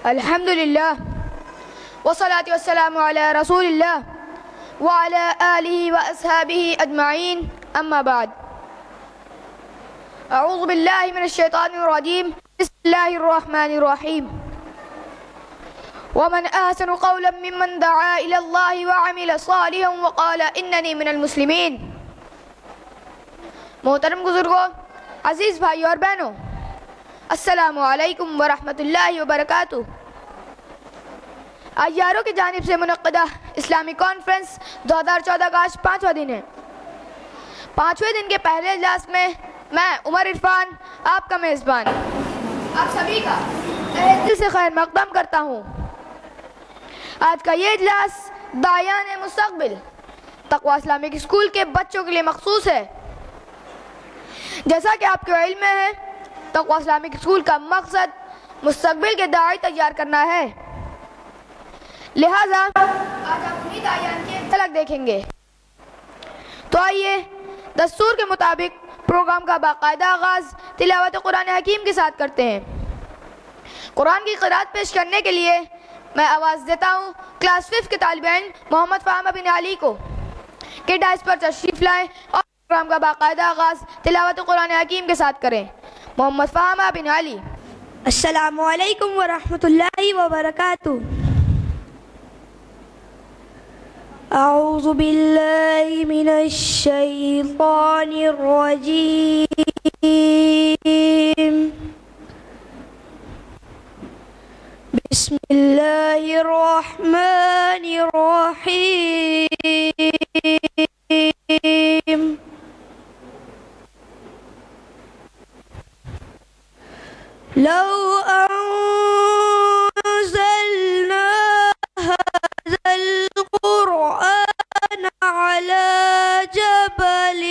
الحمد لله والصلاة والسلام على رسول الله وعلى آله وأصحابه أجمعين أما بعد أعوذ بالله من الشيطان الرجيم بسم الله الرحمن الرحيم ومن أحسن قولا ممن دعا إلى الله وعمل صالحا وقال إنني من المسلمين. محترم بزرگوں، عزیز بھائیوں اور بہنوں، السلام علیکم ورحمۃ اللہ وبرکاتہ. آج یاروں کی جانب سے منعقدہ اسلامی کانفرنس 2014 کا آج 5واں دن ہے. 5ویں دن کے پہلے اجلاس میں میں عمر عرفان آپ کا میزبان آپ سبھی کا تہہ دل سے خیر مقدم کرتا ہوں. آج کا یہ اجلاس داعیان مستقبل تقویٰ اسلامک اسکول کے بچوں کے لیے مخصوص ہے. جیسا کہ آپ کے علم میں ہے، تقویٰ اسلامک اسکول کا مقصد مستقبل کے داعی تیار کرنا ہے. لہٰذا آج ہم انہی داعیان کی ایک جھلک دیکھیں گے. تو آئیے دستور کے مطابق پروگرام کا باقاعدہ آغاز تلاوت قرآن حکیم کے ساتھ کرتے ہیں. قرآن کی قرأت پیش کرنے کے لیے میں آواز دیتا ہوں کلاس 5 کے طالب علم محمد فہمہ بن علی کو کہ ڈائس پر تشریف لائیں اور پروگرام کا باقاعدہ آغاز تلاوت قرآن حکیم کے ساتھ کریں. محمد فہمہ بن علی. السلام علیکم ورحمۃ اللہ وبرکاتہ. اعوذ باللہ من الشیطان الرجیم. بسم اللہ الرحمن الرحیم. لو أنزلنا هذا القرآن على جبل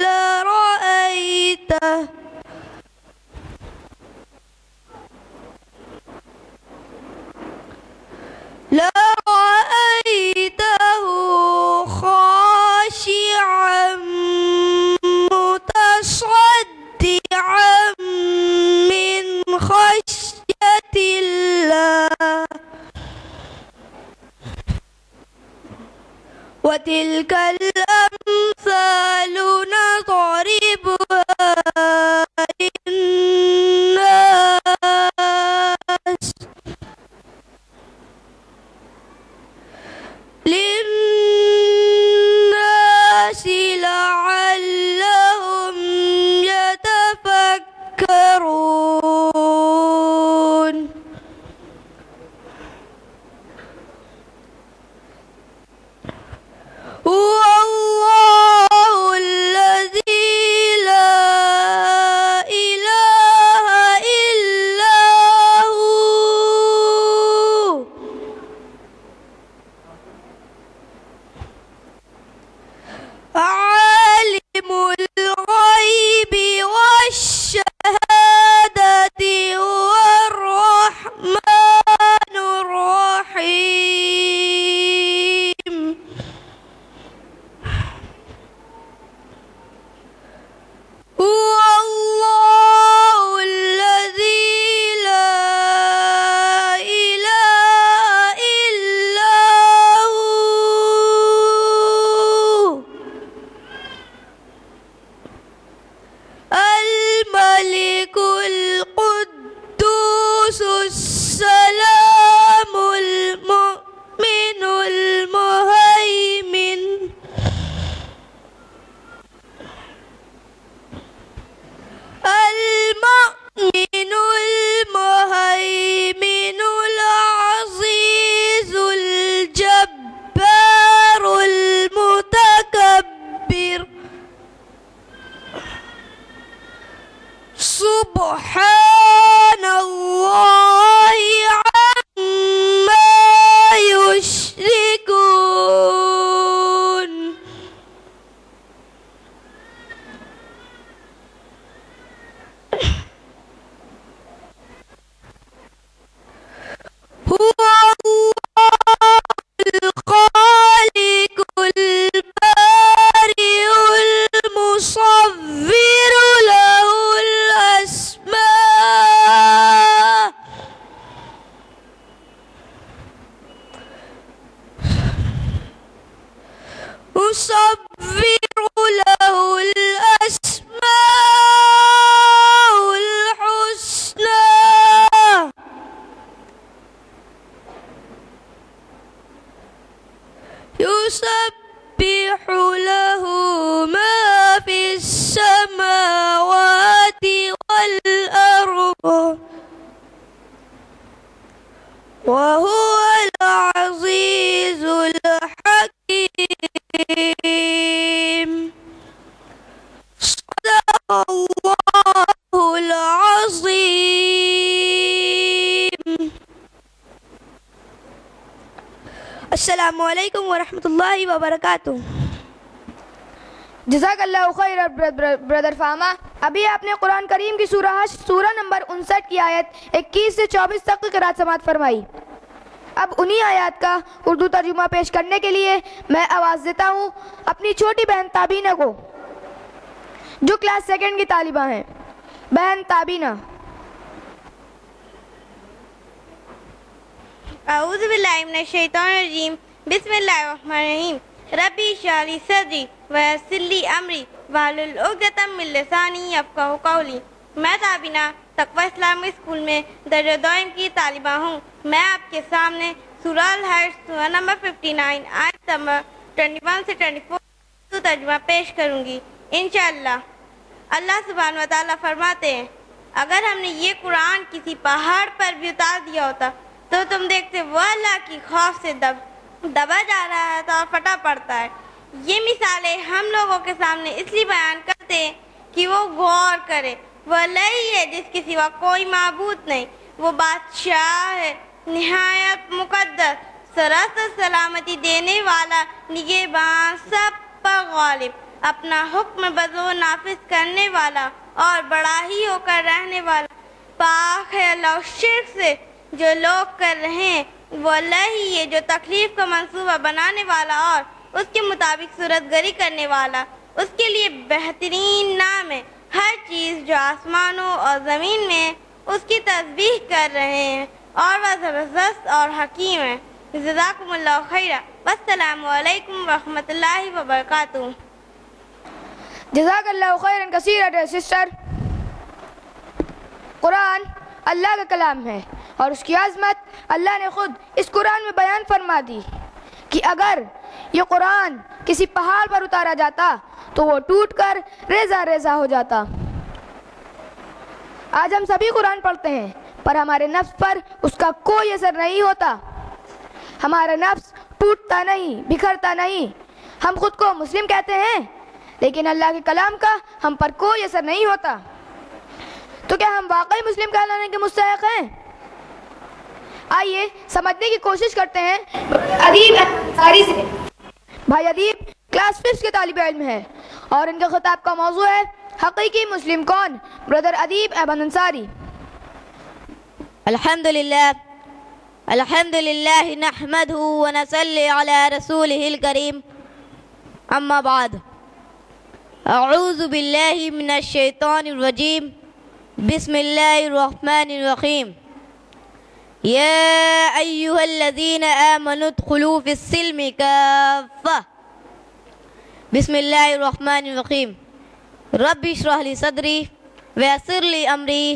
لرأيته خاشعا متصدعا من خشية الله. وتلك الأمثال نضربها للناس لعلهم يتفكرون. هو الله الذي لا إله إلا هو عالم الغيب والشهادة هو الرحمن الرحيم. هو الله الذي لا إله إلا هو الملك القدوس السلام المؤمن المهيمن العزيز الجبار المتكبر. سبحان الله وهو العزيز الحكيم. صدق الله العظيم. السلام علیکم ورحمۃ اللہ وبرکاتہ. جزاک اللہ خیر بردر فاما. ابھی آپ نے قرآن کریم کی سورہ حشر سورہ نمبر 59 کی آیت 21 سے 24 تک کی قرأت سماعت فرمائی. اب انہی آیات کا اردو ترجمہ پیش کرنے کے لیے میں آواز دیتا ہوں اپنی چھوٹی بہن تابینہ کو جو کلاس سیکنڈ کی طالبہ ہیں. بہن تابینہ. اعوذ باللہ من الشیطان الرجیم. بسم اللہ الرحمن الرحیم. ربی اشرح لی صدری ویسر لی امری واحلل عقدۃ من لسانی یفقہوا قولی. میں تابینہ تقویٰ اسلامی اسکول میں درجہ دوئم کی طالبہ ہوں. میں آپ کے سامنے سورہ الحشر سورہ نمبر 59 آیت نمبر 21 سے 24 تو ترجمہ پیش کروں گی انشاءاللہ. اللہ سبحانہ و تعالیٰ فرماتے ہیں اگر ہم نے یہ قرآن کسی پہاڑ پر بھی اتار دیا ہوتا تو تم دیکھتے وہ اللہ کی خوف سے دبا جا رہا ہے اور پھٹا پڑتا ہے. یہ مثالیں ہم لوگوں کے سامنے اس لیے بیان کرتے ہیں کہ وہ غور کرے. وہ اللہ ہی ہے جس کے سوا کوئی معبود نہیں. وہ بادشاہ ہے نہایت مقدس سراسر سلامتی دینے والا نگہبان سب پر غالب اپنا حکم بزور نافذ کرنے والا اور بڑا ہی ہو کر رہنے والا. پاک ہے اللہ اس شرک سے جو لوگ کر رہے ہیں. وہ اللہ ہی ہے جو تکلیف کا منصوبہ بنانے والا اور اس کے مطابق صورت گری کرنے والا. اس کے لیے بہترین نام ہے. ہر چیز جو آسمانوں اور زمین میں اس کی تسبیح کر رہے ہیں اور وہ زبردست اور حکیم ہے. جزاکم اللہ خیرا. والسلام علیکم ورحمۃ اللہ وبرکاتہ. جزاک اللہ خیرا کثیرا سسٹر. قرآن اللہ کا کلام ہے اور اس کی عظمت اللہ نے خود اس قرآن میں بیان فرما دی کہ اگر یہ قرآن کسی پہاڑ پر اتارا جاتا تو وہ ٹوٹ کر ریزہ ریزہ ہو جاتا. آج ہم سبھی قرآن پڑھتے ہیں پر ہمارے نفس پر اس کا کوئی اثر نہیں ہوتا. ہمارا نفس ٹوٹتا نہیں, بکھرتا نہیں. ہم خود کو مسلم کہتے ہیں لیکن اللہ کے کلام کا ہم پر کوئی اثر نہیں ہوتا. تو کیا ہم واقعی مسلم کہلانے کے مستحق ہیں؟ آئیے سمجھنے کی کوشش کرتے ہیں ادیب انصاری سے. بھائی ادیب کلاس 5 کے طالب علم ہیں اور ان کے خطاب کا موضوع ہے حقیقی مسلم کون. بردر ادیب احمد انصاری. الحمدللہ نحمدہ ونصلی علی رسولہ الکریم. اما بعد اعوذ باللہ من الشیطان الرجیم. بسم اللہ الرحمن الرحیم. یا ایہا الذین آمنوا ادخلوا فی السلم کافہ. بسم اللہ الرحمن الرحیم. رب اشرح لی صدری ویسر لی امری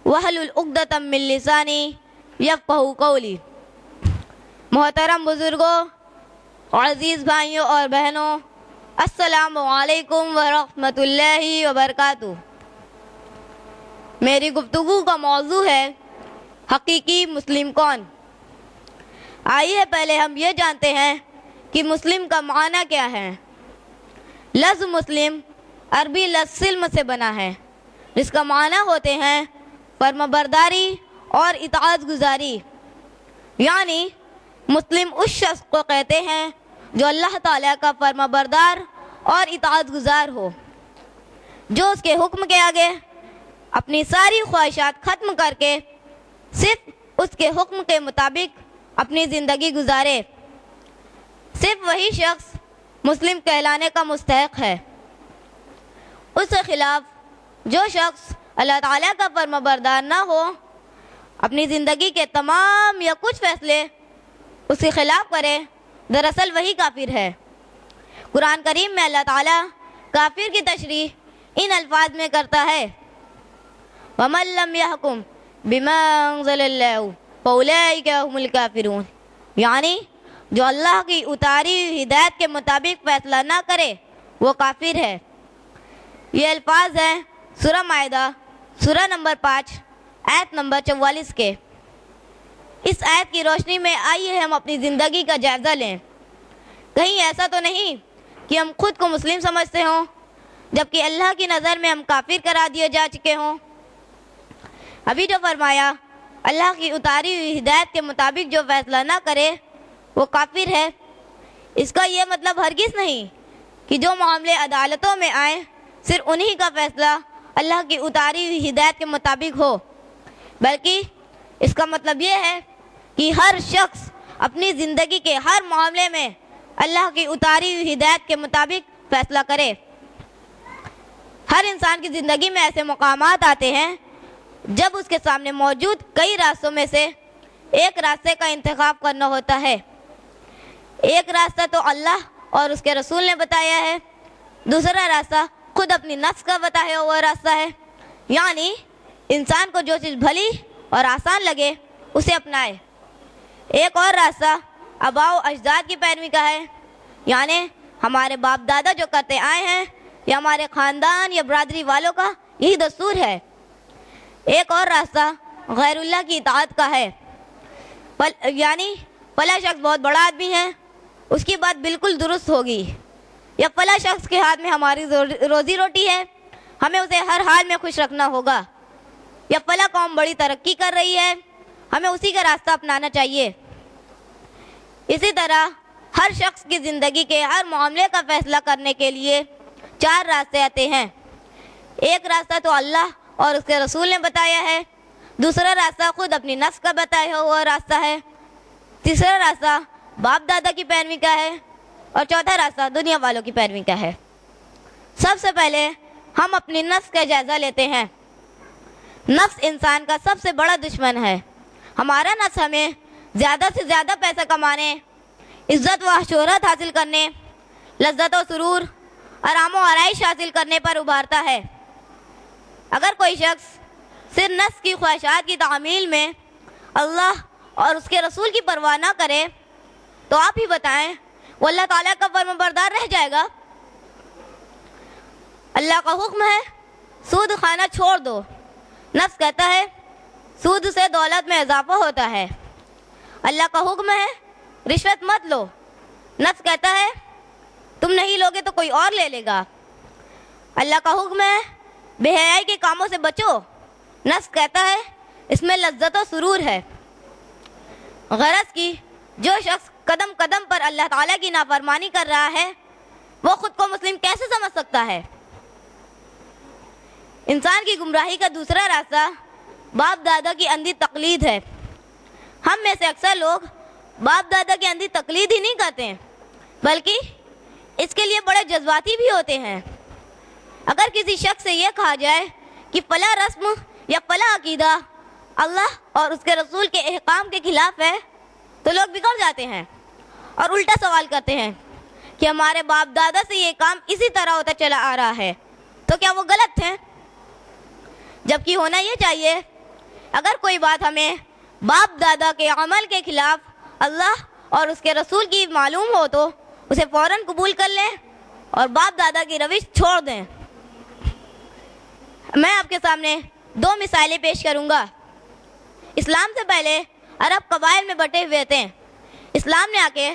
واحلل عقدۃ من لسانی یفقہوا قولی. محترم بزرگوں، عزیز بھائیوں اور بہنوں، السلام علیکم ورحمۃ اللہ وبرکاتہ. میری گفتگو کا موضوع ہے حقیقی مسلم کون. آئیے پہلے ہم یہ جانتے ہیں کہ مسلم کا معنی کیا ہے. لفظ مسلم عربی لفظ سلم سے بنا ہے جس کا معنی ہوتے ہیں فرمانبرداری اور اطاعت گزاری. یعنی مسلم اس شخص کو کہتے ہیں جو اللہ تعالیٰ کا فرمانبردار اور اطاعت گزار ہو، جو اس کے حکم کے آگے اپنی ساری خواہشات ختم کر کے صرف اس کے حکم کے مطابق اپنی زندگی گزارے. صرف وہی شخص مسلم کہلانے کا مستحق ہے. اس کے خلاف جو شخص اللہ تعالیٰ کا فرمانبردار نہ ہو، اپنی زندگی کے تمام یا کچھ فیصلے اس کے خلاف کرے، دراصل وہی کافر ہے. قرآن کریم میں اللہ تعالیٰ کافر کی تشریح ان الفاظ میں کرتا ہے وَمَن لَّمْ يَحْكُمْ بِمَا أَنزَلَ اللَّهُ فَأُولَٰئِكَ هُمُ الْكَافِرُونَ. یعنی جو اللہ کی اتاری ہدایت کے مطابق فیصلہ نہ کرے وہ کافر ہے. یہ الفاظ ہیں سورہ مائدہ سورہ نمبر 5 آیت نمبر 44 کے. اس آیت کی روشنی میں آئیے ہم اپنی زندگی کا جائزہ لیں. کہیں ایسا تو نہیں کہ ہم خود کو مسلم سمجھتے ہوں جبکہ اللہ کی نظر میں ہم کافر قرار دیے جا چکے ہوں. ابھی جو فرمایا اللہ کی اتاری ہوئی ہدایت کے مطابق جو فیصلہ نہ کرے وہ کافر ہے، اس کا یہ مطلب ہرگز نہیں کہ جو معاملے عدالتوں میں آئیں صرف انہی کا فیصلہ اللہ کی اتاری ہوئی ہدایت کے مطابق ہو، بلکہ اس کا مطلب یہ ہے کہ ہر شخص اپنی زندگی کے ہر معاملے میں اللہ کی اتاری ہوئی ہدایت کے مطابق فیصلہ کرے. ہر انسان کی زندگی میں ایسے مقامات آتے ہیں جب اس کے سامنے موجود کئی راستوں میں سے ایک راستے کا انتخاب کرنا ہوتا ہے. ایک راستہ تو اللہ اور اس کے رسول نے بتایا ہے، دوسرا راستہ خود اپنی نفس کا بتایا ہوا راستہ ہے. یعنی انسان کو جو چیز بھلی اور آسان لگے اسے اپنائے. ایک اور راستہ آباء و اجداد کی پیروی کا ہے، یعنی ہمارے باپ دادا جو کرتے آئے ہیں یا ہمارے خاندان یا برادری والوں کا یہی دستور ہے. ایک اور راستہ غیر اللہ کی اطاعت کا ہے، یعنی فلاں شخص بہت بڑا آدمی ہے، اس کی بات بالکل درست ہوگی، یا فلاں شخص کے ہاتھ میں ہماری روزی روٹی ہے، ہمیں اسے ہر حال میں خوش رکھنا ہوگا، یا فلاں قوم بڑی ترقی کر رہی ہے، ہمیں اسی کا راستہ اپنانا چاہیے. اسی طرح ہر شخص کی زندگی کے ہر معاملے کا فیصلہ کرنے کے لیے 4 راستے آتے ہیں. ایک راستہ تو اللہ اور اس کے رسول نے بتایا ہے، دوسرا راستہ خود اپنی نفس کا بتایا ہوا راستہ ہے، تیسرا راستہ باپ دادا کی پیروی کا ہے، اور چوتھا راستہ دنیا والوں کی پیروی کا ہے. سب سے پہلے ہم اپنی نفس کا جائزہ لیتے ہیں. نفس انسان کا سب سے بڑا دشمن ہے. ہمارا نفس ہمیں زیادہ سے زیادہ پیسہ کمانے، عزت و شہرت حاصل کرنے، لذت و سرور، آرام و آرائش حاصل کرنے پر ابھارتا ہے. اگر کوئی شخص صرف نفس کی خواہشات کی تعمیل میں اللہ اور اس کے رسول کی پرواہ نہ کرے تو آپ ہی بتائیں وہ اللہ تعالیٰ کا فرمانبردار رہ جائے گا؟ اللہ کا حکم ہے سود کھانا چھوڑ دو، نفس کہتا ہے سود سے دولت میں اضافہ ہوتا ہے. اللہ کا حکم ہے رشوت مت لو، نفس کہتا ہے تم نہیں لوگے تو کوئی اور لے لے گا. اللہ کا حکم ہے بے حیائی کے کاموں سے بچو، نفس کہتا ہے اس میں لذت و سرور ہے. غرض کی جو شخص قدم قدم پر اللہ تعالیٰ کی نافرمانی کر رہا ہے وہ خود کو مسلم کیسے سمجھ سکتا ہے؟ انسان کی گمراہی کا دوسرا راستہ باپ دادا کی اندھی تقلید ہے. ہم میں سے اکثر لوگ باپ دادا کی اندھی تقلید ہی نہیں کرتے ہیں بلکہ اس کے لیے بڑے جذباتی بھی ہوتے ہیں. اگر کسی شخص سے یہ کہا جائے کہ فلاں رسم یا فلاں عقیدہ اللہ اور اس کے رسول کے احکام کے خلاف ہے تو لوگ بگڑ جاتے ہیں اور الٹا سوال کرتے ہیں کہ ہمارے باپ دادا سے یہ کام اسی طرح ہوتا چلا آ رہا ہے تو کیا وہ غلط ہیں؟ جبکہ ہونا یہ چاہیے اگر کوئی بات ہمیں باپ دادا کے عمل کے خلاف اللہ اور اس کے رسول کی معلوم ہو تو اسے فوراً قبول کر لیں اور باپ دادا کی روش چھوڑ دیں. میں آپ کے سامنے 2 مثالیں پیش کروں گا. اسلام سے پہلے عرب قبائل میں بٹے ہوئے تھے. اسلام نے آ کے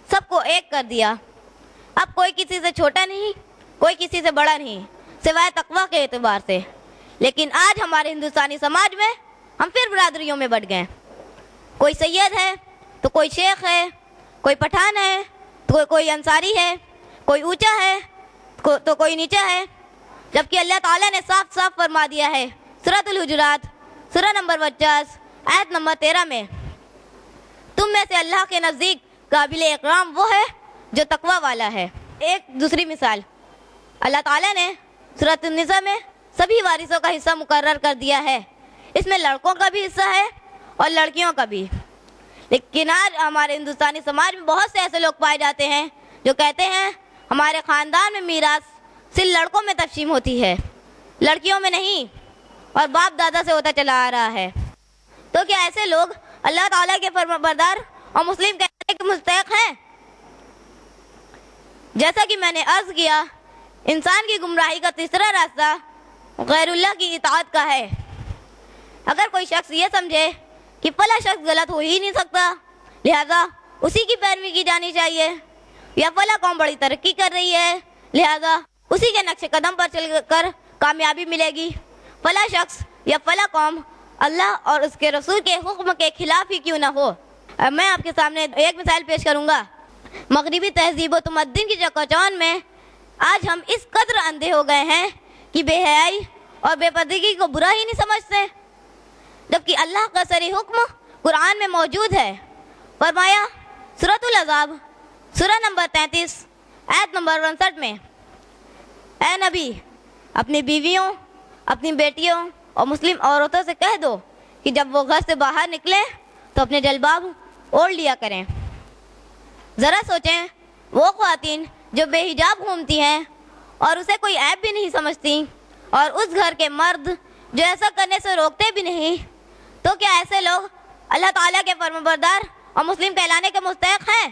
سب کو ایک کر دیا. اب کوئی کسی سے چھوٹا نہیں، کوئی کسی سے بڑا نہیں سوائے تقویٰ کے اعتبار سے. لیکن آج ہمارے ہندوستانی سماج میں ہم پھر برادریوں میں بٹ گئے. کوئی سید ہے تو کوئی شیخ ہے، کوئی پٹھان ہے تو کوئی انصاری ہے، کوئی اونچا ہے تو کوئی نیچا ہے. جبکہ اللہ تعالیٰ نے صاف صاف فرما دیا ہے سورۃ الحجرات سورہ نمبر 50 آیت نمبر 13 میں، تم میں سے اللہ کے نزدیک قابل اکرام وہ ہے جو تقویٰ والا ہے. ایک دوسری مثال، اللہ تعالیٰ نے سورۃ النساء میں سبھی وارثوں کا حصہ مقرر کر دیا ہے. اس میں لڑکوں کا بھی حصہ ہے اور لڑکیوں کا بھی. لیکن آج ہمارے ہندوستانی سماج میں بہت سے ایسے لوگ پائے جاتے ہیں جو کہتے ہیں ہمارے خاندان میں میراث صرف لڑکوں میں تقسیم ہوتی ہے، لڑکیوں میں نہیں، اور باپ دادا سے ہوتا چلا آ رہا ہے. تو کیا ایسے لوگ اللہ تعالیٰ کے فرمانبردار اور مسلم کہنے کے مستحق ہیں؟ جیسا کہ میں نے عرض کیا، انسان کی گمراہی کا تیسرا راستہ غیر اللہ کی اطاعت کا ہے. اگر کوئی شخص یہ سمجھے کہ فلاں شخص غلط ہو ہی نہیں سکتا لہذا اسی کی پیروی کی جانی چاہیے، یا فلاں قوم بڑی ترقی کر رہی ہے لہذا اسی کے نقش قدم پر چل کر کامیابی ملے گی، فلاں شخص یا فلاں قوم اللہ اور اس کے رسول کے حکم کے خلاف ہی کیوں نہ ہو۔ میں آپ کے سامنے ایک مثال پیش کروں گا۔ مغربی تہذیب و تمدن کی چکاچوند میں آج ہم اس قدر اندھے ہو گئے ہیں کہ بے حیائی اور بے پردگی کو برا ہی نہیں سمجھتے، جبکہ اللہ کا صریح حکم قرآن میں موجود ہے۔ فرمایا سورۃ الاحزاب سورہ نمبر 33 آیت نمبر 59 میں، اے نبی اپنی بیویوں، اپنی بیٹیوں اور مسلم عورتوں سے کہہ دو کہ جب وہ گھر سے باہر نکلیں تو اپنے جلباب اوڑھ لیا کریں۔ ذرا سوچیں، وہ خواتین جو بے حجاب گھومتی ہیں اور اسے کوئی عیب بھی نہیں سمجھتی، اور اس گھر کے مرد جو ایسا کرنے سے روکتے بھی نہیں، تو کیا ایسے لوگ اللہ تعالیٰ کے فرمانبردار اور مسلم کہلانے کے مستحق ہیں؟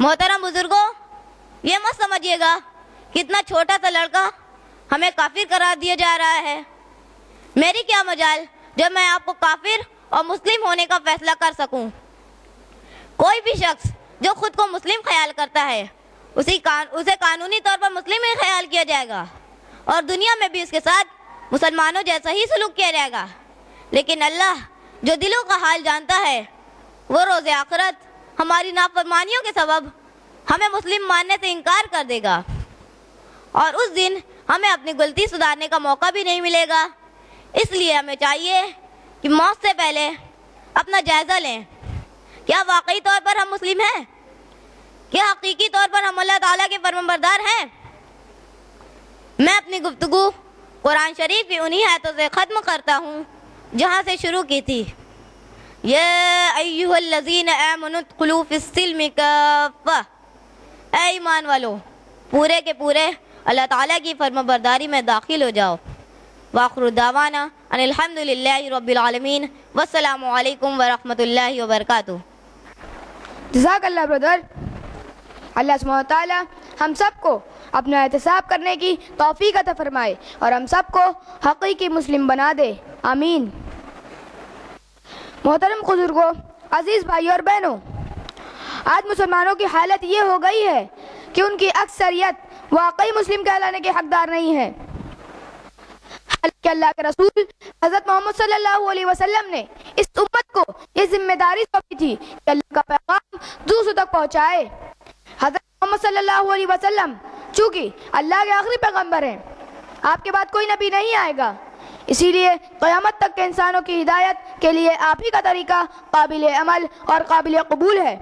محترم بزرگوں، یہ مت سمجھیے گا کہ اتنا چھوٹا سا لڑکا ہمیں کافر قرار دیا جا رہا ہے۔ میری کیا مجال جب میں آپ کو کافر اور مسلم ہونے کا فیصلہ کر سکوں۔ کوئی بھی شخص جو خود کو مسلم خیال کرتا ہے اسے قانونی طور پر مسلم ہی خیال کیا جائے گا، اور دنیا میں بھی اس کے ساتھ مسلمانوں جیسا ہی سلوک کیا جائے گا، لیکن اللہ جو دلوں کا حال جانتا ہے وہ روز آخرت ہماری نافرمانیوں کے سبب ہمیں مسلم ماننے سے انکار کر دے گا، اور اس دن ہمیں اپنی غلطی سدھارنے کا موقع بھی نہیں ملے گا۔ اس لیے ہمیں چاہیے کہ موت سے پہلے اپنا جائزہ لیں، کیا واقعی طور پر ہم مسلم ہیں؟ کیا حقیقی طور پر ہم اللہ تعالیٰ کے فرمانبردار ہیں؟ میں اپنی گفتگو قرآن شریف کی انہی آیتوں سے ختم کرتا ہوں جہاں سے شروع کی تھی، یا ایھا الذین آمنوا ادخلوا فی السلم کافہ، اے ایمان والو پورے کے پورے اللہ تعالیٰ کی فرمانبرداری میں داخل ہو جاؤ۔ وآخر دعوانا ان الحمد للہ رب العالمین، والسلام علیکم ورحمۃ اللہ وبرکاتہ۔ جزاک اللہ برادر۔ اللہ سبحانہ و تعالیٰ ہم سب کو اپنا احتساب کرنے کی توفیق عطا فرمائے اور ہم سب کو حقیقی مسلم بنا دے، آمین۔ محترم بزرگوں، عزیز بھائیوں اور بہنوں، آج مسلمانوں کی حالت یہ ہو گئی ہے کہ ان کی اکثریت واقعی مسلم کہلانے کے حقدار نہیں ہے، حالانکہ اللہ کے رسول حضرت محمد صلی اللہ علیہ وسلم نے اس امت کو یہ ذمہ داری سونپی تھی کہ اللہ کا پیغام دوسروں تک پہنچائے۔ حضرت محمد صلی اللہ علیہ وسلم چونکہ اللہ کے آخری پیغمبر ہیں، آپ کے بعد کوئی نبی نہیں آئے گا، اسی لیے قیامت تک کے انسانوں کی ہدایت کے لیے آپ ہی کا طریقہ قابل عمل اور قابل قبول ہے۔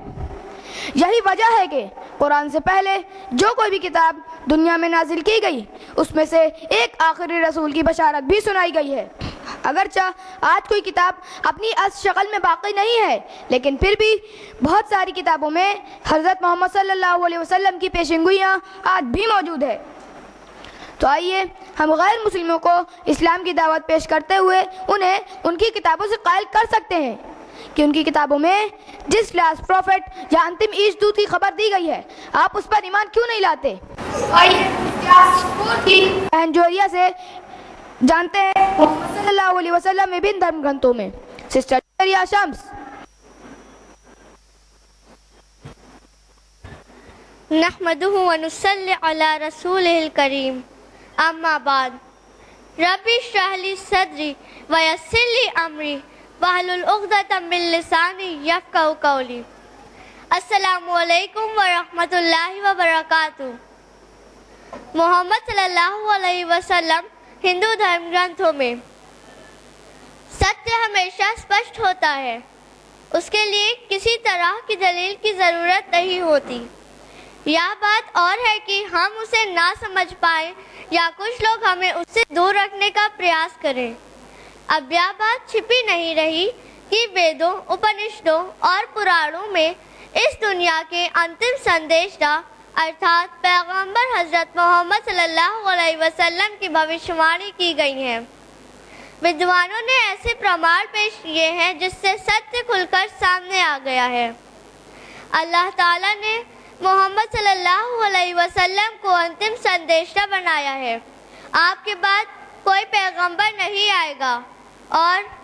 یہی وجہ ہے کہ قرآن سے پہلے جو کوئی بھی کتاب دنیا میں نازل کی گئی اس میں سے ایک آخری رسول کی بشارت بھی سنائی گئی ہے۔ اگرچہ آج کوئی کتاب اپنی اصل شکل میں باقی نہیں ہے، لیکن پھر بھی بہت ساری کتابوں میں حضرت محمد صلی اللہ علیہ وسلم کی پیشنگوئیاں آج بھی موجود ہے۔ تو آئیے ہم غیر مسلموں کو اسلام کی دعوت پیش کرتے ہوئے انہیں ان کی کتابوں سے قائل کر سکتے ہیں کہ ان کی کتابوں میں جس لاسٹ پروفٹ یا انتم عیش دودھ کی خبر دی گئی ہے آپ اس پر ایمان کیوں نہیں لاتے؟ آئیے کلاس 4 کی انجوریا سے جانتے ہیں محمد صلی اللہ علیہ وسلم وبھن دھرم گرنتھوں میں۔ سسٹر یا شمس۔ نحمدہ ونصلی علی رسولہ الکریم، اما بعد، ربی اشرح لی صدری ویسر لی امری واحلل عقدۃ من لسانی یفقہوا قولی۔ السلام علیکم ورحمۃ اللہ وبرکاتہ۔ محمد صلی اللہ علیہ وسلم ہندو دھرم گرنتھوں میں ستیہ ہمیشہ اسپشٹ ہوتا ہے، اس کے لیے کسی طرح کی دلیل کی ضرورت نہیں ہوتی۔ یہ بات اور ہے کہ ہم اسے نہ سمجھ پائیں یا کچھ لوگ ہمیں اس سے دور رکھنے کا پریاس کریں۔ اب یہ بات چھپی نہیں رہی کہ ویدوں، اپنشدوں اور پرانوں میں اس دنیا کے انتم سندیشدہ ارتھات پیغمبر حضرت محمد صلی اللہ علیہ وسلم کی بھوشیوانی کی گئی ہے۔ ودوانوں نے ایسے پرمار پیش کیے ہیں جس سے ستیہ کھل کر سامنے آ گیا ہے۔ اللہ تعالیٰ نے محمد صلی اللہ علیہ وسلم کو انتم سندیشدہ بنایا ہے۔ آپ کے بعد کوئی پیغمبر نہیں آئے گا اور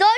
2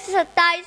27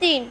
3।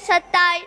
27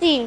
3,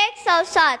107।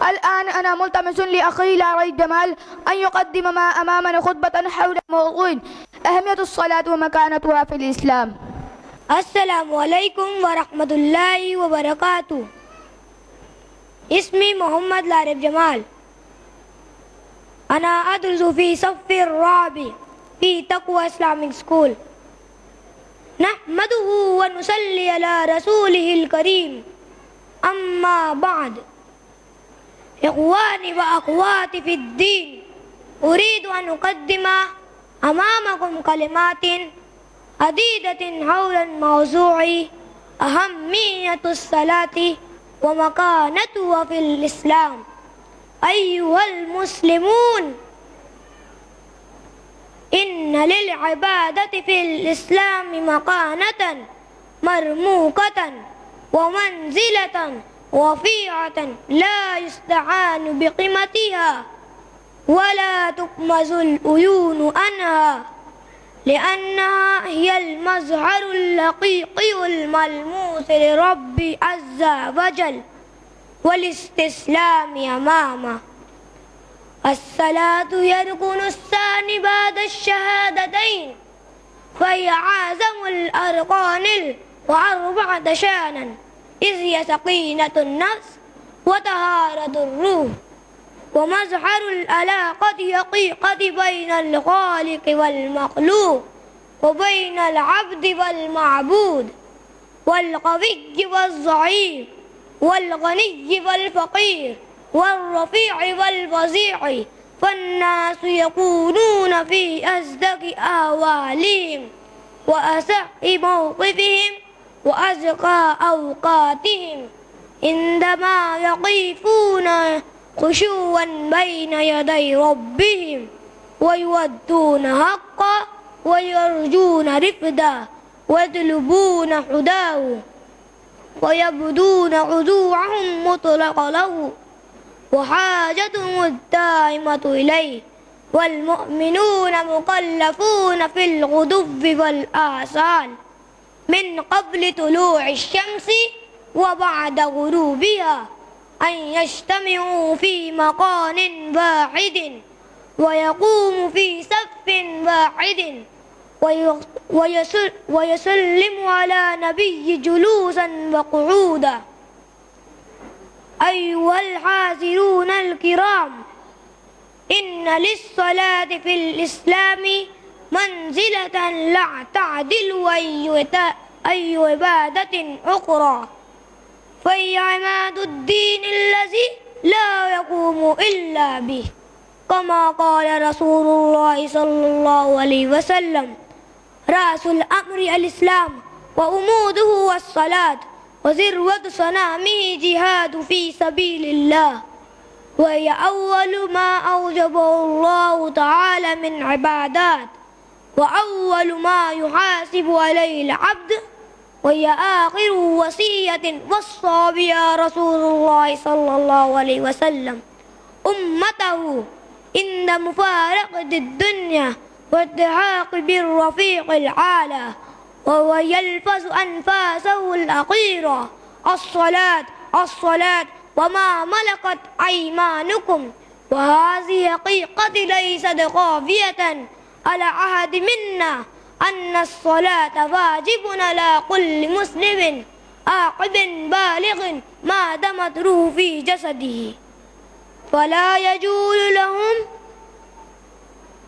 الآن أنا ملتمس لأخي لاري جمال أن يقدم ما أمامنا خطبة حول موضوع أهمية الصلاة ومكانتها في الإسلام. السلام علیکم ورحمۃ اللہ وبرکاتہ. اسمی محمد لارب جمال. أنا أدرس في صف الرابع في تقوى إسلاميك سكول. نحمده ونصلي على رسوله الكريم. أما بعد، إخواني وأخواتي في الدين، أريد أن أقدم أمامكم كلمات عديدة حول الموضوع أهمية الصلاة ومكانتها في الإسلام. أيها المسلمون، إن للعبادة في الإسلام مكانة مرموقة ومنزلة رفيعة لا يستعان بقيمتها ولا تكمز العيون عنها، لأنها هي المظهر الحقيقي الملموس لرب عز وجل والاستسلام أمامه. الصلاة هي الركن الثاني بعد الشهادتين، فهي أعظم الأركان وأربعة شأنا، إذ هي سكينة النفس وطهارة الروح ومظهر العلاقة حقيقة بين الخالق والمخلوق وبين العبد والمعبود والقوي والضعيف والغني والفقير والرفيع والفظيع، فالناس يكونون في أصدق أحوالهم وأصح موقفهم وأزكى أوقاتهم عندما يقفون خشوعا بين يدي ربهم ويودون حقا ويرجون رفدا ويطلبون هداه ويبدون خضوعهم مطلق له وحاجتهم الدائمة إليه، والمؤمنون مكلفون في الغدو والآصال من قبل طلوع الشمس وبعد غروبها أن يجتمعوا في مكان واحد ويقوموا في صف واحد ويسلم على نبي جلوسا وقعودا. أيها الحاضرون الكرام، إن للصلاة في الإسلام منزلة لا تعدل أي عبادة أخرى، فهي عماد الدين الذي لا يقوم إلا به، كما قال رسول الله صلى الله عليه وسلم: رأس الأمر الإسلام وعموده الصلاة وذروة صنامه جهاد في سبيل الله، وهي أول ما أوجبه الله تعالى من عبادات وأول ما يحاسب عليه العبد، وهي آخر وصية وصى بها رسول الله صلى الله عليه وسلم أمته عند مفارقة الدنيا والالتحاق بالرفيق الأعلى، وهو يلفظ أنفاسه الأخيرة: الصلاة الصلاة وما ملكت أيمانكم. وهذه حقيقة ليست خافية على أحد منا، أن الصلاة واجب على كل مسلم عاقل بالغ ما دامت روحه في جسده، فلا يجوز لهم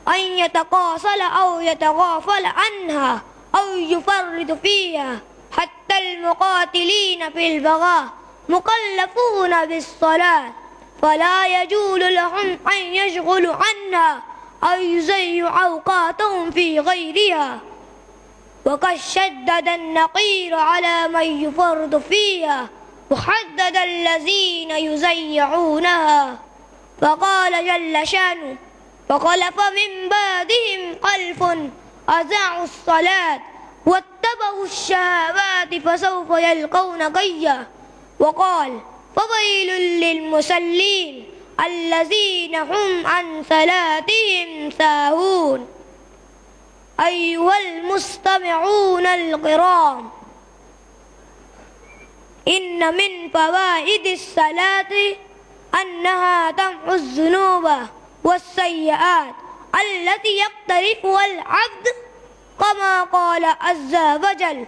أن يتقاصل أو يتغافل عنها أو يفرط فيها. حتى المقاتلين في البغاء مكلفون بالصلاة، فلا يجوز لهم أن يشغلوا عنها أو يضيعوا أوقاتهم في غيرها، وقد شدد النقير على من يفرط فيها وحدد الذين يضيعونها، فقال جل شأنه: فخلف من بعدهم خلف أضاعوا الصلاة واتبعوا الشهوات فسوف يلقون غيا. وقال: فويل للمصلين الذين هم عن صلاتهم ساهون. أيها المستمعون الكرام، إن من فوائد الصلاة أنها تمحو الذنوب والسيئات التي يقترفها العبد، كما قال عز وجل: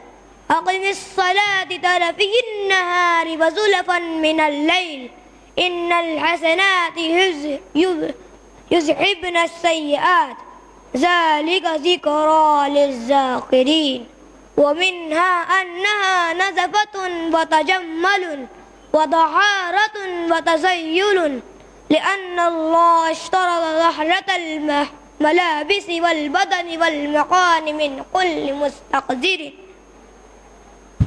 أقم الصلاة طرفي النهار وزلفا من الليل إن الحسنات يذهبن السيئات ذلك ذكرى للذاكرين. ومنها أنها نزفة وتجمل وطهارة وتزين، لأن الله اشترط طهارة الملابس والبدن والمكان من كل مستقذر،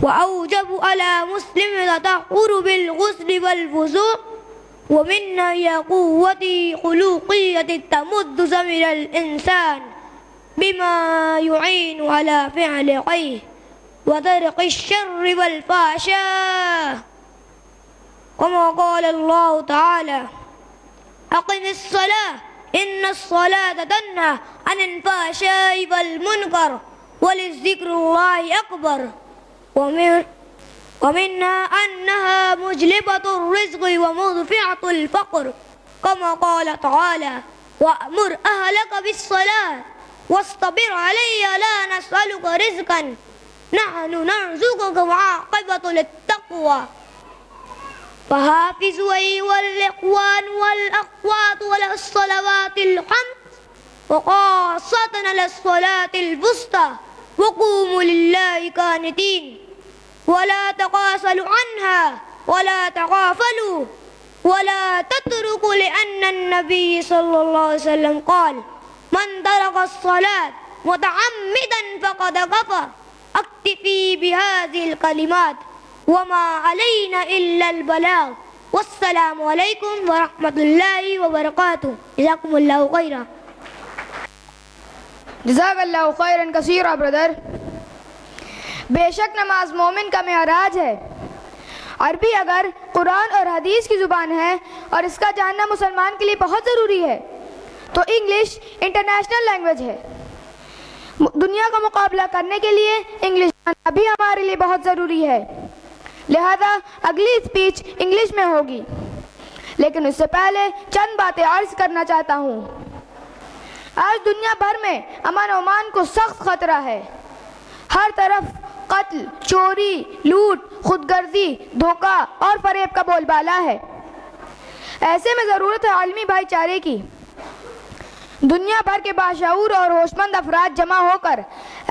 وأوجب على مسلم التطهر بالغسل والوضوء. ومنها هي قوة خلقية تمد ضمير الإنسان بما يعين على فعل خير وترك الشر والفحشاء، كما قال الله تعالى: أقم الصلاة إن الصلاة تنهى عن الفحشاء والمنكر ولذكر الله أكبر. ومنها أنها مجلبة الرزق ومدفعة الفقر، كما قال تعالى وأمر أهلك بالصلاة واصطبر عليها لا نسألك رزقا نحن نرزقك وعاقبة للتقوى. فحافظوا أيها الإخوان والأخوات على الصلوات الخمس وخاصة على الصلاة الوسطى وقوموا لله قانتين ولا تقاصلوا عنها ولا تغافلوا ولا تتركوا لأن النبي صلى الله عليه وسلم قال من ترك الصلاة متعمدا فقد كفر. اكتفي بهذه الكلمات وما علينا إلا البلاغ. والسلام علیکم ورحمۃ اللہ وبرکاتہ. جزاکم اللہ خیرا. جزاک اللہ خیرا کثیرا برادر. بے شک نماز مومن کا معراج ہے. عربی اگر قرآن اور حدیث کی زبان ہے اور اس کا جاننا مسلمان کے لیے بہت ضروری ہے تو انگلش انٹرنیشنل لینگویج ہے. دنیا کا مقابلہ کرنے کے لیے انگلش جاننا بھی ہمارے لیے بہت ضروری ہے. لہذا اگلی اسپیچ انگلش میں ہوگی، لیکن اس سے پہلے چند باتیں عرض کرنا چاہتا ہوں. آج دنیا بھر میں امن و امان کو سخت خطرہ ہے. ہر طرف قتل، چوری، لوٹ، خود غرضی، دھوکہ اور فریب کا بول بالا ہے. ایسے میں ضرورت ہے عالمی بھائی چارے کی. دنیا بھر کے باشعور اور ہوش مند افراد جمع ہو کر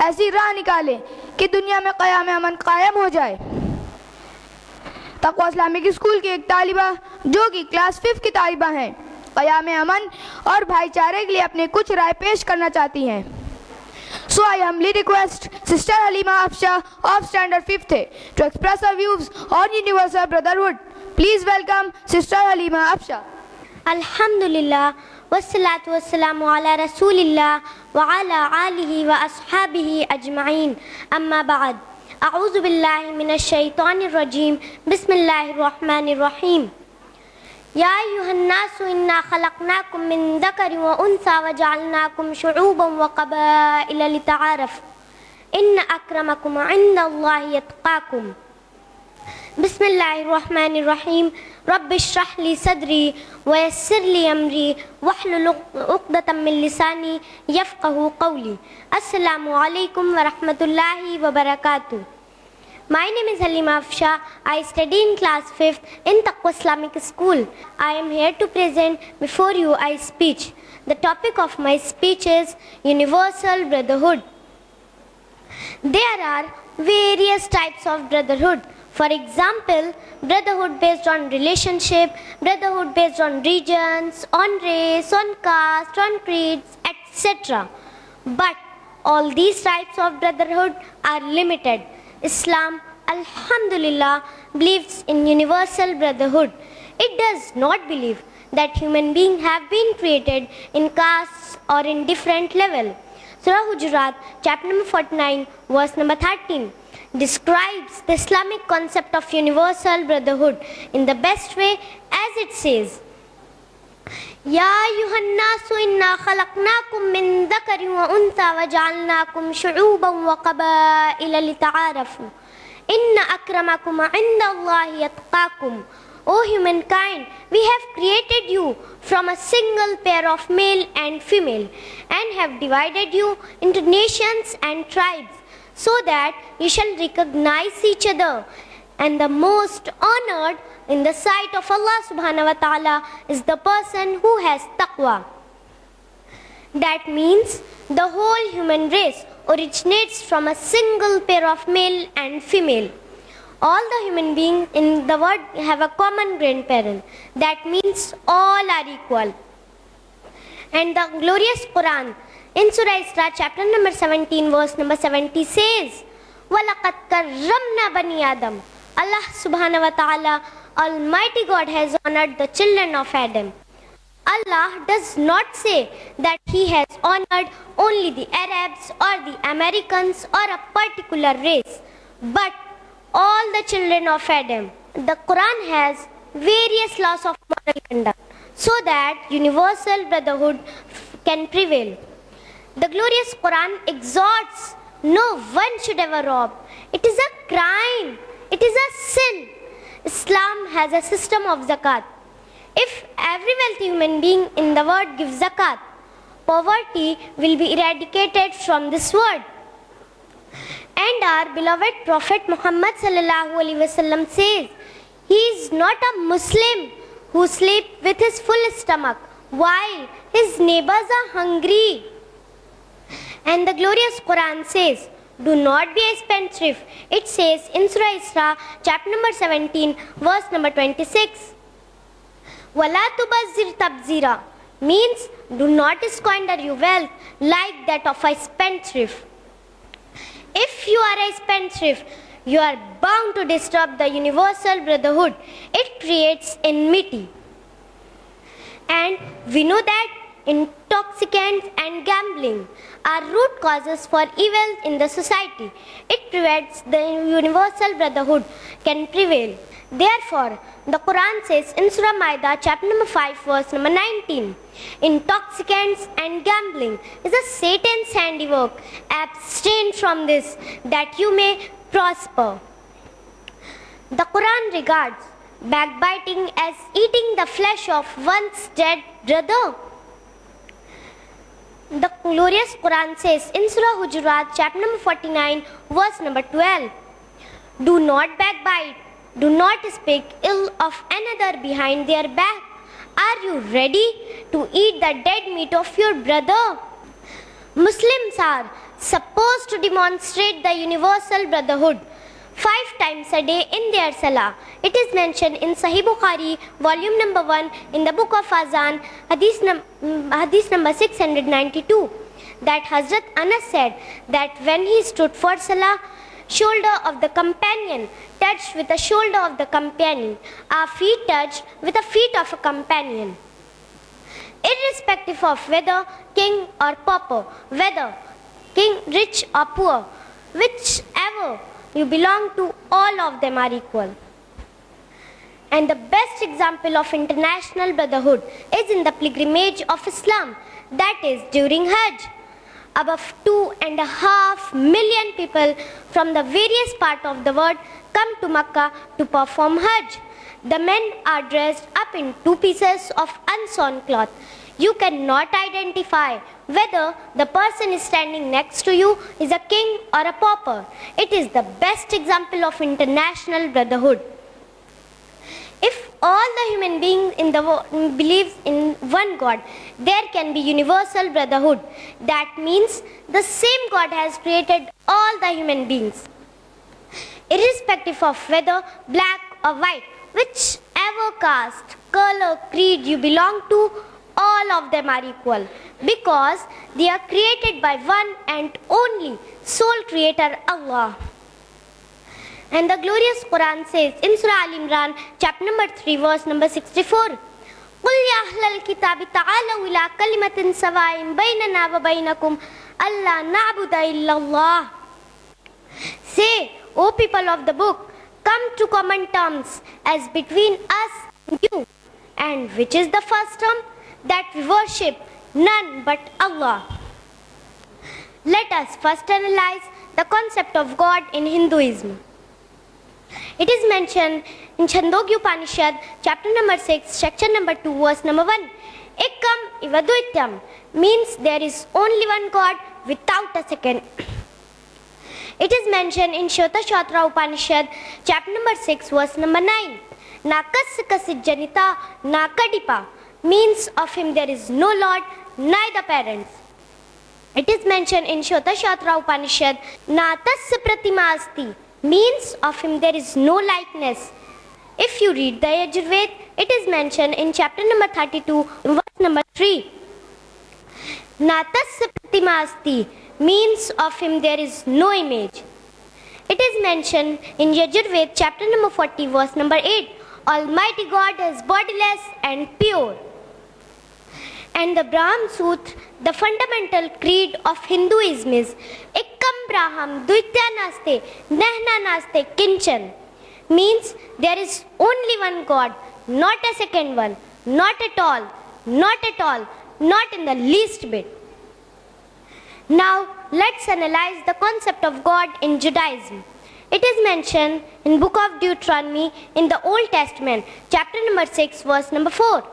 ایسی راہ نکالیں کہ دنیا میں قیام امن قائم ہو جائے. تقویٰ اسلامک اسکول کی ایک طالبہ جو کہ کلاس 5 کی طالبہ ہیں قیام امن اور بھائی چارے کے لیے اپنے کچھ رائے پیش کرنا چاہتی ہیں. So I humbly request Sister Halima Afsha of Standard 5th to express her views on universal brotherhood. Please welcome Sister Halima Afsha. الحمدللہ والصلاة والسلام علی رسول اللہ وعلی آلہ واصحابہ اجمعین. اما بعد، اعوذ باللہ من الشیطان الرجیم. بسم اللہ الرحمن الرحیم. یا ایھا الناس انا خلقناکم من ذکر وانثی وجعلناکم شعوبا وقبائل لتعارفوا ان اکرمکم عند اللہ یتقاکم. بسم اللہ الرحمن الرحیم. رب اشرح لی صدری ویسر لی امری واحلل عقدۃ من لسانی یفقہوا قولی. السلام علیکم ورحمۃ اللہ وبرکاتہ. My name is Halima Afsha. I study in class 5th in Taqwa Islamic School. I am here to present before you a speech. The topic of my speech is Universal Brotherhood. There are various types of brotherhood. For example, brotherhood based on relationship, brotherhood based on regions, on race, on caste, on creeds, etc. But all these types of brotherhood are limited. Islam, alhamdulillah, believes in universal brotherhood. It does not believe that human beings have been created in castes or in different level. Surah Hujurat, chapter number 49, verse number 13, describes the Islamic concept of universal brotherhood in the best way as it says, یا ایھا الناس انا خلقناکم من ذکر وانثی وجعلناکم شعوبا وقبائل لتعارفوا ان اکرمکم عند اللہ یتقاکم. O humankind, we have created you from a single pair of male and female and have divided you into nations and tribes so that you shall recognize each other. And the most honored in the sight of Allah subhanahu wa ta'ala is the person who has taqwa. That means the whole human race originates from a single pair of male and female. All the human beings in the world have a common grandparent. That means all are equal. And the glorious Quran in Surah Isra chapter number 17 verse number 70 says, وَلَقَدْ كَرَّمْنَا بَنِي آدَمَ. Allah subhanahu wa ta'ala, Almighty God, has honored the children of Adam. Allah does not say that He has honored only the Arabs or the Americans or a particular race, but all the children of Adam. The Quran has various laws of moral conduct so that universal brotherhood can prevail. The glorious Quran exhorts no one should ever rob. It is a crime. It is a sin. Islam has a system of zakat. If every wealthy human being in the world gives zakat, poverty will be eradicated from this world. And our beloved Prophet Muhammad sallallahu alaihi wasallam says, he is not a Muslim who sleeps with his full stomach while his neighbors are hungry. And the glorious Quran says, do not be a spendthrift. It says in Surah Isra, chapter number 17, verse number 26. Wala tubazzir tabzira means do not squander your wealth like that of a spendthrift. If you are a spendthrift, you are bound to disturb the universal brotherhood. It creates enmity. And we know that intoxicants and gambling are root causes for evil in the society. It prevents the universal brotherhood can prevail. Therefore, the Quran says in Surah Maida, chapter number 5, verse number 19, intoxicants and gambling is a Satan's handiwork. Abstain from this, that you may prosper. The Quran regards backbiting as eating the flesh of one's dead brother. The glorious Quran says in Surah Hujurat, chapter number 49, verse number 12, do not backbite, do not speak ill of another behind their back. Are you ready to eat the dead meat of your brother? Muslims are supposed to demonstrate the universal brotherhood 5 times a day in their salah. It is mentioned in Sahih Bukhari, volume number 1, in the book of Azan, hadith number 692, that Hazrat Anas said that when he stood for salah, shoulder of the companion touched with the shoulder of the companion, our feet touched with the feet of a companion. Irrespective of whether king or pauper, whether king rich or poor, whichever you belong to, all of them are equal. And the best example of international brotherhood is in the pilgrimage of Islam, that is during Hajj. Above 2.5 million people from the various parts of the world come to Makkah to perform Hajj. The men are dressed up in 2 pieces of unsewn cloth. You cannot identify whether the person standing next to you is a king or a pauper. It is the best example of international brotherhood. If all the human beings in the world believes in one God, there can be universal brotherhood. That means the same God has created all the human beings. Irrespective of whether black or white, whichever caste, color, creed you belong to, all of them are equal, because they are created by one and only sole creator, Allah. And the glorious Quran says in Surah Al-Imran, chapter number 3, verse number 64, قُلْ يَا أَهْلَ الْكِتَابِ تَعَالَوْا إِلَىٰ كَلِمَةٍ سَوَاءٍ بَيْنَنَا وَبَيْنَكُمْ أَلَّا نَعْبُدَ إِلَّا اللَّهَ. Say, O people of the book, come to common terms as between us and you. And which is the first term? That we worship none but Allah. Let us first analyze the concept of God in Hinduism. It is mentioned in Chandogya Upanishad, chapter number 6, section number 2, verse number 1. Ekam ivadvityam means there is only one God without a second. It is mentioned in Shotashatra Upanishad, chapter number 6, verse number 9. Nakas kasit janita nakadipa means of him there is no Lord, neither parents. It is mentioned in Shotashatra Upanishad, Natasya pratima asti means of him there is no likeness. If you read the Yajurved, it is mentioned in chapter number 32, verse number 3. Natasya pratima asti means of him there is no image. It is mentioned in Yajurved, chapter number 40, verse number 8. Almighty God is bodiless and pure. And the Brahma Sutra, the fundamental creed of Hinduism is Ekam Braham Dvitya Naste Nahna Naste Kinchan, means there is only one God, not a second one, not at all, not at all, not in the least bit. Now let's analyze the concept of God in Judaism. It is mentioned in book of Deuteronomy in the Old Testament, chapter number 6, verse number 4.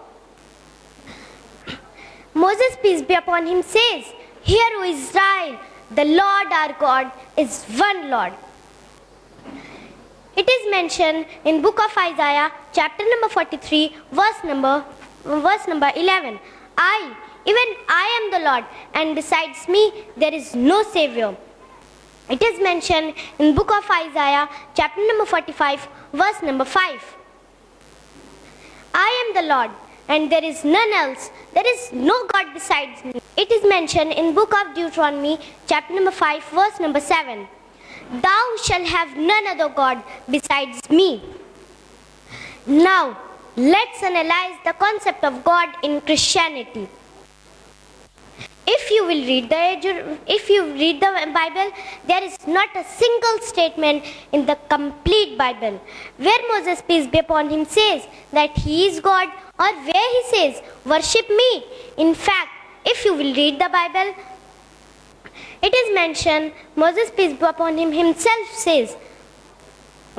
Moses, peace be upon him, says, "Hear, O Israel, the Lord our God is one Lord." It is mentioned in book of Isaiah, chapter number 43, verse number 11. Even I am the Lord, and besides me there is no Savior. It is mentioned in book of Isaiah, chapter number 45, verse number 5. I am the Lord, and there is none else. There is no God besides me. It is mentioned in book of Deuteronomy, chapter number 5, verse number 7. Thou shalt have none other God besides me. Now, let's analyze the concept of God in Christianity. If you read the Bible, there is not a single statement in the complete Bible where Moses, peace be upon him, says that he is God, or where he says, "Worship me." In fact, if you will read the Bible, it is mentioned, Moses, peace be upon him, himself says,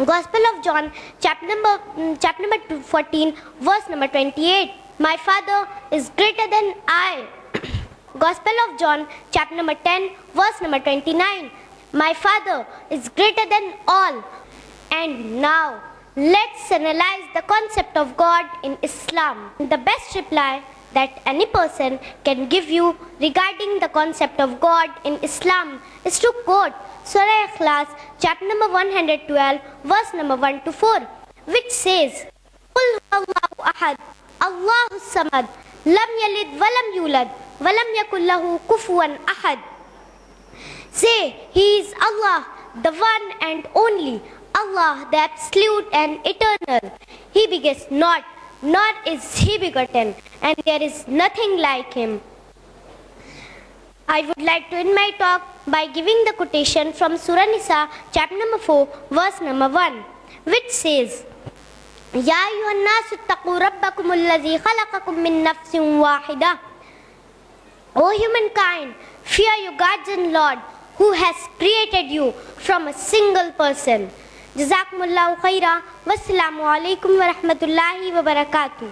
Gospel of John, chapter number 14, verse number 28, "My Father is greater than I." Gospel of John, chapter number 10, verse number 29, "My Father is greater than all." And now, let's analyze the concept of God in Islam. The best reply that any person can give you regarding the concept of God in Islam is to quote Surah Ikhlas, chapter number 112, verse number 1 to 4, which says, "Qul huwallahu ahad, Allahu samad, lam yalid walam yulad, walam yakul lahu kufuwan ahad." Say, He is Allah, the one and only, Allah, the absolute and eternal. He begets not, nor is He begotten, and there is nothing like Him. I would like to end my talk by giving the quotation from Surah Nisa, chapter number 4, verse number 1, which says, "Ya ayyuhan nasu ittaqu rabbakum allazi khalaqakum min nafsin wahida." O humankind, fear your guardian Lord, who has created you from a single person. Jazakumullahu khaira. Wassalamu alaikum wa rahmatullahi wa barakatuh.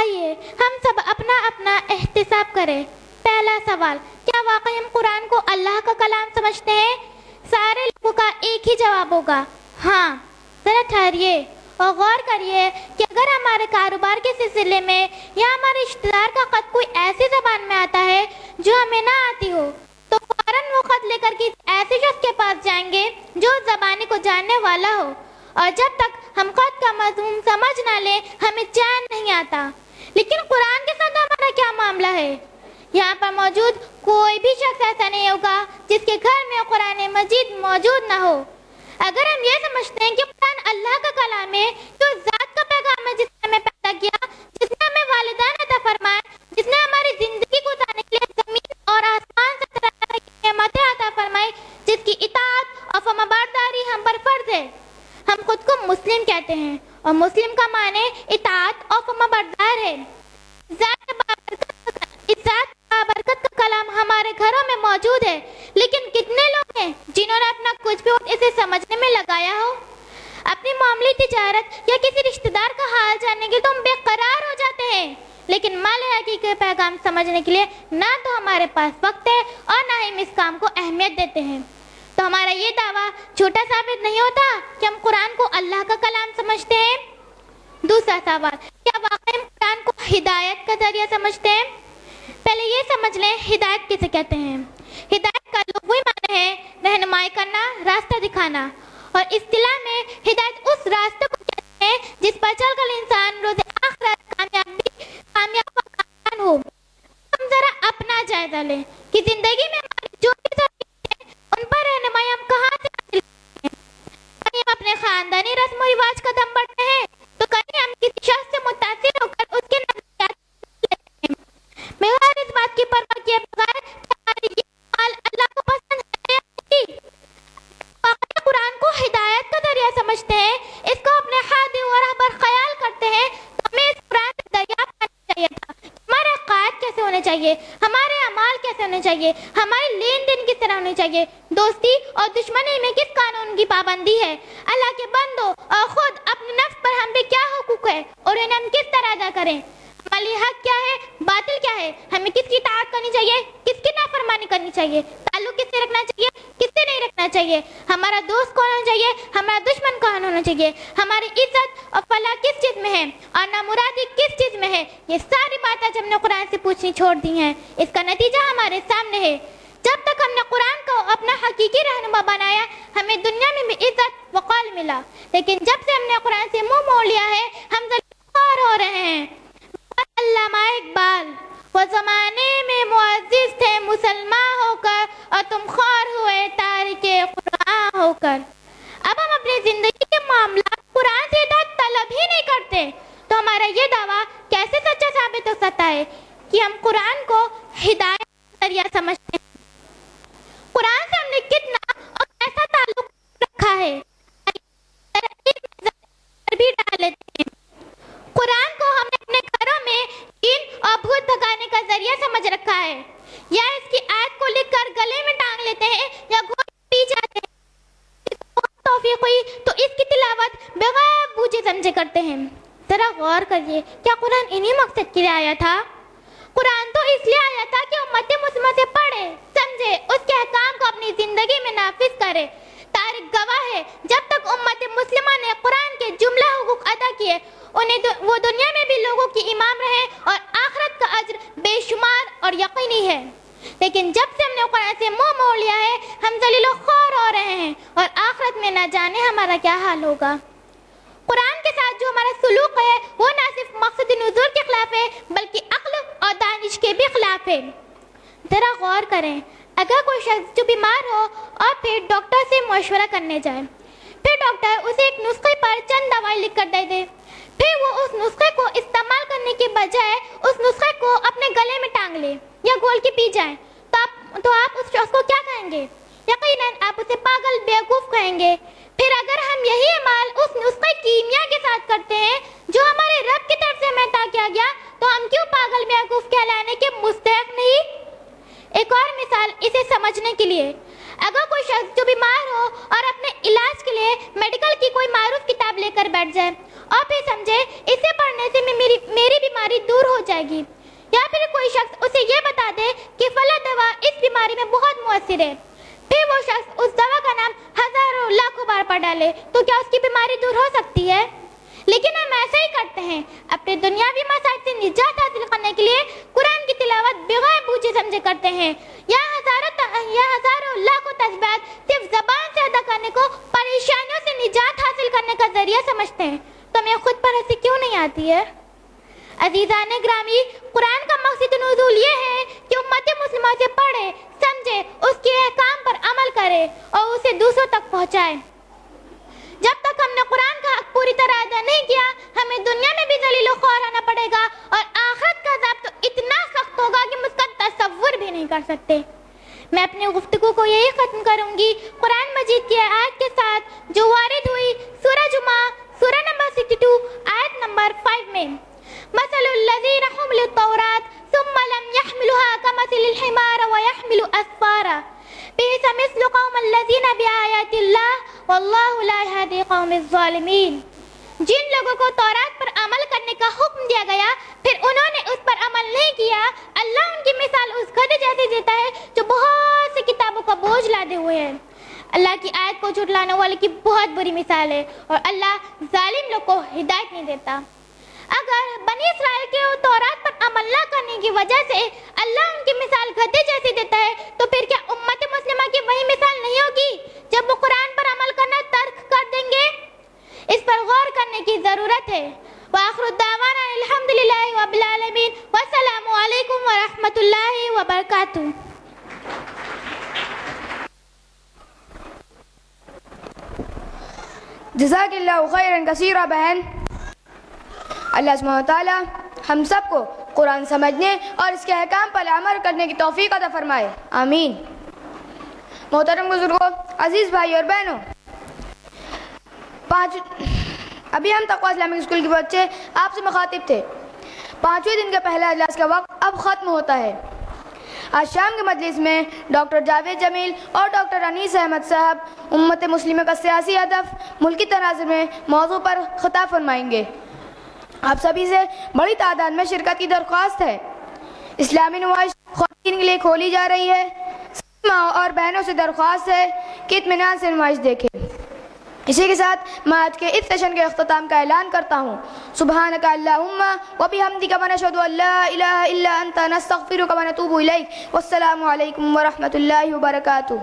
آئیے ہم سب اپنا اپنا احتساب کریں. پہلا سوال, کیا واقعی ہم قرآن کو اللہ کا کلام سمجھتے ہیں؟ سارے لوگوں کا ایک ہی جواب ہوگا, ہاں. ذرا ٹھہریے اور غور کریے کہ اگر ہمارے کاروبار کے سلسلے میں یا ہمارے رشتہ دار کا خط کوئی ایسی زبان میں آتا ہے جو ہمیں نہ آتی ہو, تو فوراً وہ خط لے کر کسی ایسے شخص کے پاس جائیں گے جو اس زبانی کو جاننے والا ہو, اور جب تک ہم خط کا مضمون سمجھ نہ لیں ہمیں چین نہیں آتا. لیکن قرآن کے ساتھ ہمارا کیا معاملہ ہے؟ یہاں پر موجود کوئی بھی شخص ایسا نہیں ہوگا جس کے گھر میں قرآن مجید موجود نہ ہو. اگر ہم یہ سمجھتے ہیں کہ قرآن اللہ کا کلام ہے, تو ذات کا پیغام ہے جس نے ہمیں پیدا کیا, جس نے ہمیں والدین عطا فرمائے, جس نے ہماری زندگی گزارنے کے لیے زمین اور آسمان سے طرح کی نعمتیں عطا فرمائی, جس کی اطاعت اور فرمانبرداری ہم پر فرض ہے. ہم خود کو مسلم کہتے ہیں اور مسلم کا معنی اطاعت اور فرمانبردار ہے. ذات بابرکت کا کلام ہمارے گھروں میں موجود ہے, لیکن کتنے لوگ ہیں جنہوں نے اپنا کچھ بھی وقت اسے سمجھنے میں لگایا ہو؟ اپنی معاملے تجارت یا کسی رشتہ دار کا حال جاننے کے لیے تو ہم بے قرار ہو جاتے ہیں, لیکن مال حقیقی کے پیغام سمجھنے کے لیے نہ تو ہمارے پاس وقت ہے اور نہ ہی ہم اس کام کو اہمیت دیتے ہیں. تو ہمارا یہ دعویٰ جھوٹا ثابت نہیں ہوتا کہ ہم قرآن کو اللہ کا کلام سمجھتے ہیں. دوسرا سوال, کیا واقعی ہم قرآن کو ہدایت کا ذریعہ سمجھتے ہیں؟ پہلے یہ سمجھ لیں ہدایت کسے کہتے ہیں. ہدایت کا لغوی معنی ہے رہنمائی کرنا, راستہ دکھانا, اور اصطلاح میں ہدایت اس راستے کو کہتے ہیں جس پر چل کر انسان روز آخرت کامیاب و کامیاب ہو. ہم ذرا اپنا جائزہ لیں کہ زندگی میں ہماری جو بھی ضروریات ہیں ان پر رہنمائی ہم کہاں سے حاصل کرتے ہیں. کہیں ہم اپنے خاندانی رسم و رواج کا دم بڑھتے ہیں, تو کہیں ہم کسی شخص سے متاثر ہو کر اس کے نظریات لیتے ہیں. بغیر اس بات کی پرواہ کیے بغیر ہماری یہ عمل اللہ کو پسند ہے یا نہیں. واقعی قرآن کو ہدایت کا ذریعہ سمجھتے ہیں, اس کو اپنے ہادی و رہبر خیال کرتے ہیں, تو ہمیں اس قرآن سے دریافت کرنا چاہیے تھا ہمارے عقائد کیسے ہونے چاہیے, ہمارے اعمال کیسے ہونے چاہیے, ہمارے لین دین کس طرح ہونے چاہیے, دوستی اور دشمنی میں کس قانون کی پابندی ہے, اللہ کے بندوں اور خود اپنے نفس پر ہم پہ کیا حقوق ہے اور انہیں ہم کس طرح ادا کریں, ہمارے حق کیا ہے, باطل کیا ہے, ہمیں کس کی اطاعت کرنی چاہیے, کس کی نافرمانی کرنی چاہیے, تعلق کس سے رکھنا چاہیے, کس سے نہیں رکھنا چاہیے, ہمارا دوست کون ہونا چاہیے, ہمارا دشمن کون ہونا چاہیے, ہماری عزت اور فلاح کس چیز میں ہے اور نامرادی کس چیز میں ہے. یہ ساری باتیں ہم نے قرآن سے پوچھنی چھوڑ دی ہیں. اس کا نتیجہ ہمارے سامنے ہے. جب تک ہم نے قرآن کو اپنا حقیقی رہنما بنایا ہمیں دنیا میں بھی عزت وقار ملا, لیکن جب سے ہم نے قرآن سے منہ موڑ لیا ہے ہم ذلیل ہو رہے ہیں. علامہ اقبال, وہ زمانے میں معزز تھے مسلمان ہو کر اور تم خوار ہوئے تارک قرآن ہو کر. اب ہم اپنی زندگی کے معاملات قرآن سے ہدایت طلب ہی نہیں کرتے, تو ہمارا یہ دعویٰ کیسے سچا ثابت ہو سکتا ہے کہ ہم قرآن کو ہدایت کا ذریعہ سمجھتے ہیں. قرآن سے ہم نے کتنا اور کیسا تعلق رکھا ہے بھی ڈال لیتے ہیں. قرآن کو ہم نے اپنے گھروں میں دین اور بھوت بھگانے کا ذریعہ سمجھ رکھا ہے, یا اس کی آیت کو لکھ کر گلے میں ٹانگ لیتے ہیں یا گھوڑے پی جاتے ہیں. توفیق ہوئی تو اس کی تلاوت بغیر بوجھے سمجھے کرتے ہیں. ذرا غور کریے, کیا قرآن انہی مقصد کے لیے آیا تھا؟ قرآن تو اس لیے آیا تھا کہ امت مسلمہ سے پڑھے, سمجھے, اس کے احکام کو اپنی زندگی میں نافذ کرے. تاریخ گواہ ہے جب تک امت مسلمہ نے قرآن کے جملہ حقوق ادا کیے انہیں وہ دنیا میں بھی لوگوں کی امام رہے اور آخرت کا اجر بے شمار اور یقینی ہے. لیکن جب سے ہم نے قرآن سے منہ موڑ لیا ہے ہم ذلیل و خوار ہو رہے ہیں اور آخرت میں نہ جانے ہمارا کیا حال ہوگا. قرآن کے ساتھ جو ہمارا سلوک ہے وہ نہ صرف مقصد نزول کے خلاف ہے بلکہ عقل اور دانش کے بھی خلاف ہے. ذرا غور کریں, اگر کوئی شخص جو بیمار ہو اور پھر ڈاکٹر سے مشورہ کرنے جائے, پھر ڈاکٹر اسے ایک نسخے پر چند دوائی لکھ کر دے دے, پھر وہ اس نسخے کو استعمال کرنے کے بجائے اس نسخے کو اپنے گلے میں ٹانگ لے یا گھول کے پی جائیں, تو آپ اس شخص کو کیا کہیں گے؟ یقیناً آپ اسے پاگل بیوقوف کہیں گے. پھر اگر ہم یہی عمل اس نسخے کیمیا کے ساتھ کرتے ہیں جو ہمارے رب کی طرف سے ہمیں عطا کیا گیا, تو ہم کیوں پاگل بیوقوف کہلانے کے مستحق نہیں؟ ایک اور مثال اسے سمجھنے کے لیے, اگر کوئی شخص جو بیمار ہو اور اپنے علاج کے لیے میڈیکل کی کوئی معروف کتاب لے کر بیٹھ جائے اور پھر سمجھے اسے پڑھنے کرنے سے میری بیماری دور ہو جائے گی، یا پھر کوئی شخص اسے یہ بتا دے کہ فلاں دوا اس بیماری میں بہت مؤثر ہے، پھر وہ شخص اس دوا کا نام ہزاروں لاکھوں بار پڑھ ڈالے، تو کیا اس کی بیماری دور ہو سکتی ہے؟ لیکن ہم ایسا ہی کرتے ہیں، اپنے دنیاوی مسائل سے نجات حاصل کرنے کے لیے قرآن کی تلاوت بغیر بوجھے سمجھے کرتے ہیں، یا ہزاروں لاکھوں تسبیحات صرف زبان سے ادا کرنے کو پریشانیوں سے نجات حاصل کرنے کا ذریعہ سمجھتے ہیں، تو ہمیں خود پر ہنسی کیوں نہیں آتی ہے؟ عزیزان گرامی، قرآن کا مقصد نزول یہ ہے کہ امت مسلمہ سے پڑھے، سمجھے، اس کے احکام پر عمل کرے اور اسے دوسروں تک پہنچائے۔ جب تک ہم نے قرآن کا حق پوری طرح ادا نہیں کیا، ہمیں دنیا میں بھی ذلیل و خوار ہونا پڑے گا، اور آخرت کا عذاب تو اتنا سخت ہوگا کہ ہم اس کا تصور بھی نہیں کر سکتے۔ میں اپنی گفتگو کو یہی ختم کروں گی قرآن مجید کی آیت کے ساتھ جو وارد ہوئی سورہ جمعہ سورہ نمبر 62 آیت نمبر 5 میں، مثل الذین حملوا التوراة ثم لم يحملوها كمثل الحمار ويحمل أسفارا بئس مثل قوم الذین بآیات اللہ واللہ لا يهدی قوم الظالمین۔ جن لوگوں کو تورات پر عمل کرنے کا حکم دیا گیا پھر انہوں نے اس پر عمل نہیں کیا، اللہ ان کی مثال اس گدھے جیسے دیتا ہے جو بہت سی کتابوں کا بوجھ لادے ہوئے ہے۔ اللہ کی آیت کو جھٹلانے والے کی بہت بری مثال ہے، اور اللہ ظالم لوگ کو ہدایت نہیں دیتا۔ اگر بنی اسرائیل کے تورات پر عمل نہ کرنے کی وجہ سے اللہ ان کی مثال گدھے جیسی دیتا ہے، تو پھر کیا امت مسلمہ کی وہی مثال نہیں ہوگی جب وہ قرآن پر عمل کرنا ترک کر دیں گے؟ اس پر غور کرنے کی ضرورت ہے۔ وآخر الدعوانا الحمدللہ رب العالمین، والسلام علیکم ورحمۃ اللہ وبرکاتہ۔ جزاک اللہ خیرا کثیرا بہن۔ اللہ سبحانہ وتعالی ہم سب کو قرآن سمجھنے اور اس کے احکام پر عمل کرنے کی توفیق عطا فرمائے، آمین۔ محترم بزرگوں، عزیز بھائی اور بہنوں، ابھی ہم تقویٰ اسلامک اسکول کے بچے آپ سے مخاطب تھے۔ 5ویں دن کا پہلا اجلاس کا وقت اب ختم ہوتا ہے۔ آج شام کے مجلس میں ڈاکٹر جاوید جمیل اور ڈاکٹر انیس احمد صاحب امت مسلمہ کا سیاسی ہدف ملکی تناظر میں موضوع پر خطاب فرمائیں گے۔ آپ سبھی سے بڑی تعداد میں شرکت کی درخواست ہے۔ اسلامی نمائش خواتین کے لیے کھولی جا رہی ہے۔ ماں اور بہنوں سے درخواست ہے کہ اطمینان سے نمائش دیکھیں۔ اسی کے ساتھ میں آج کے اس سیشن کے اختتام کا اعلان کرتا ہوں۔ سبحانک اللہم و بحمدک ونشہد ان لا الہ الا انت نستغفرک ونتوب الیک، والسلام علیکم ورحمۃ اللہ وبرکاتہ۔